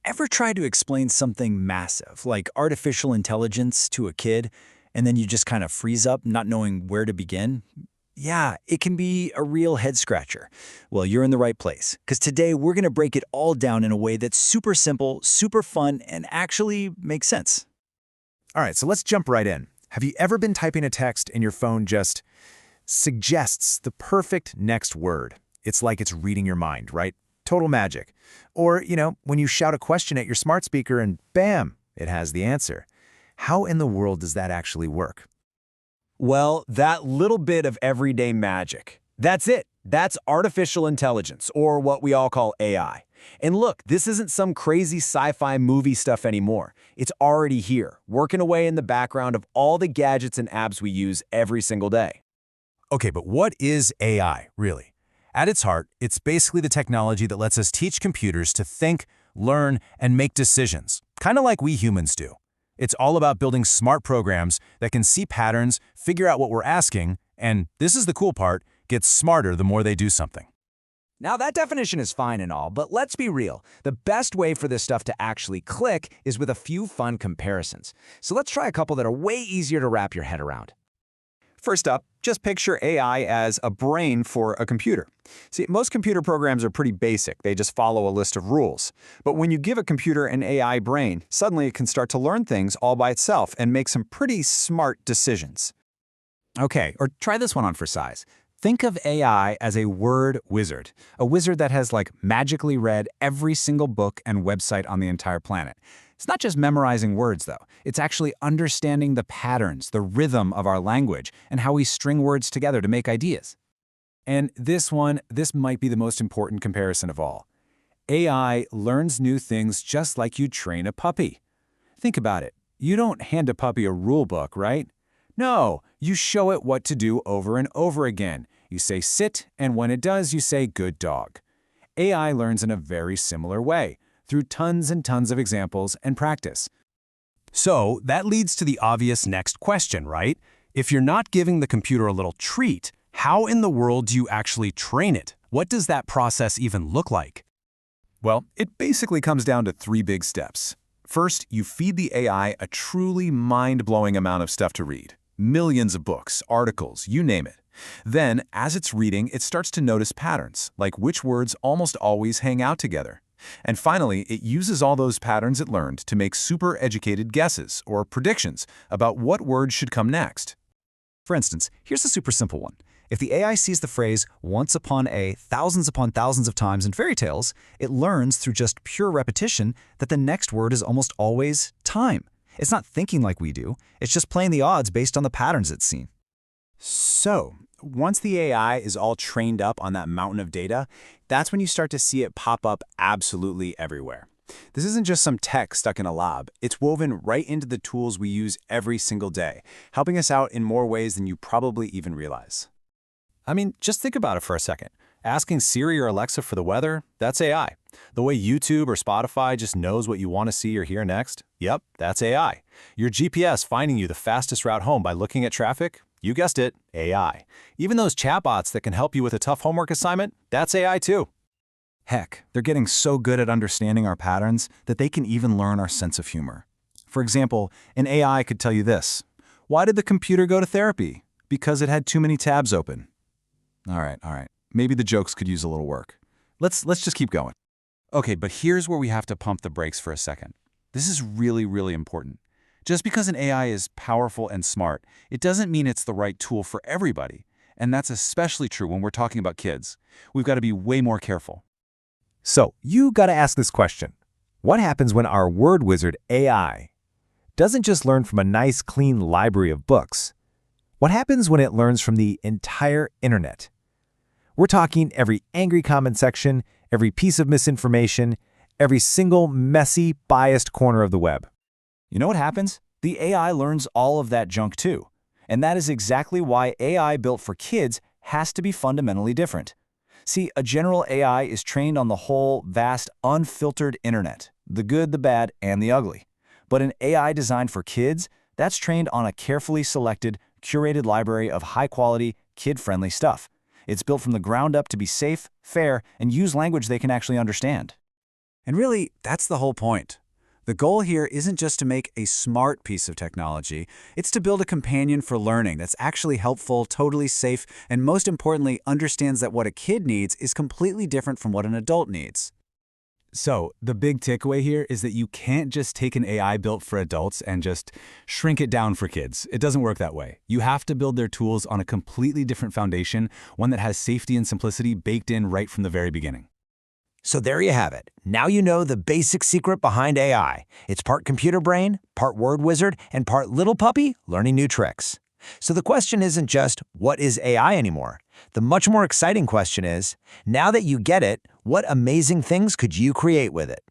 Ever try to explain something massive, like artificial intelligence, to a kid, and then you just kind of freeze up, not knowing where to begin? Yeah, it can be a real head scratcher. Well, you're in the right place, because today we're going to break it all down in a way that's super simple, super fun, and actually makes sense. All right, so let's jump right in. Have you ever been typing a text and your phone just suggests the perfect next word? It's like it's reading your mind, right? Total magic. Or, when you shout a question at your smart speaker and bam, it has the answer. How in the world does that actually work? Well, that little bit of everyday magic. That's it. That's artificial intelligence, or what we all call AI. And look, this isn't some crazy sci-fi movie stuff anymore. It's already here, working away in the background of all the gadgets and apps we use every single day. Okay, but what is AI, really? At its heart, it's basically the technology that lets us teach computers to think, learn, and make decisions, kind of like we humans do. It's all about building smart programs that can see patterns, figure out what we're asking, and, this is the cool part, get smarter the more they do something. Now, that definition is fine and all, but let's be real. The best way for this stuff to actually click is with a few fun comparisons. So let's try a couple that are way easier to wrap your head around. First up, just picture AI as a brain for a computer. See, most computer programs are pretty basic. They just follow a list of rules. But when you give a computer an AI brain, suddenly it can start to learn things all by itself and make some pretty smart decisions. Okay, or try this one on for size. Think of AI as a word wizard, a wizard that has magically read every single book and website on the entire planet. It's not just memorizing words, though. It's actually understanding the patterns, the rhythm of our language, and how we string words together to make ideas. And this might be the most important comparison of all. AI learns new things just like you train a puppy. Think about it. You don't hand a puppy a rule book, right? No, you show it what to do over and over again. You say sit, and when it does, you say good dog. AI learns in a very similar way, through tons and tons of examples and practice. So, that leads to the obvious next question, right? If you're not giving the computer a little treat, how in the world do you actually train it? What does that process even look like? Well, it basically comes down to 3 big steps. First, you feed the AI a truly mind-blowing amount of stuff to read. Millions of books, articles, you name it. Then, as it's reading, it starts to notice patterns, like which words almost always hang out together. And finally, it uses all those patterns it learned to make super educated guesses or predictions about what words should come next. For instance, here's a super simple one. If the AI sees the phrase once upon thousands upon thousands of times in fairy tales, it learns through just pure repetition that the next word is almost always time. It's not thinking like we do. It's just playing the odds based on the patterns it's seen. So, once the AI is all trained up on that mountain of data, that's when you start to see it pop up absolutely everywhere. This isn't just some tech stuck in a lab. It's woven right into the tools we use every single day, helping us out in more ways than you probably even realize. I mean, just think about it for a second. Asking Siri or Alexa for the weather, that's AI. The way YouTube or Spotify just knows what you want to see or hear next, yep, that's AI. Your GPS finding you the fastest route home by looking at traffic, you guessed it, AI. Even those chatbots that can help you with a tough homework assignment, that's AI too. Heck, they're getting so good at understanding our patterns that they can even learn our sense of humor. For example, an AI could tell you this. Why did the computer go to therapy? Because it had too many tabs open. All right. Maybe the jokes could use a little work. Let's just keep going. Okay, but here's where we have to pump the brakes for a second. This is really, really important. Just because an AI is powerful and smart, it doesn't mean it's the right tool for everybody. And that's especially true when we're talking about kids. We've got to be way more careful. So, you gotta ask this question. What happens when our word wizard AI doesn't just learn from a nice, clean library of books? What happens when it learns from the entire internet? We're talking every angry comment section, every piece of misinformation, every single messy, biased corner of the web. You know what happens? The AI learns all of that junk too. And that is exactly why AI built for kids has to be fundamentally different. See, a general AI is trained on the whole, vast, unfiltered internet, the good, the bad, and the ugly. But an AI designed for kids, that's trained on a carefully selected, curated library of high-quality, kid-friendly stuff. It's built from the ground up to be safe, fair, and use language they can actually understand. And really, that's the whole point. The goal here isn't just to make a smart piece of technology, it's to build a companion for learning that's actually helpful, totally safe, and most importantly, understands that what a kid needs is completely different from what an adult needs. So, the big takeaway here is that you can't just take an AI built for adults and just shrink it down for kids. It doesn't work that way. You have to build their tools on a completely different foundation, one that has safety and simplicity baked in right from the very beginning. So there you have it. Now you know the basic secret behind AI. It's part computer brain, part word wizard, and part little puppy learning new tricks. So the question isn't just, what is AI anymore? The much more exciting question is, now that you get it, what amazing things could you create with it?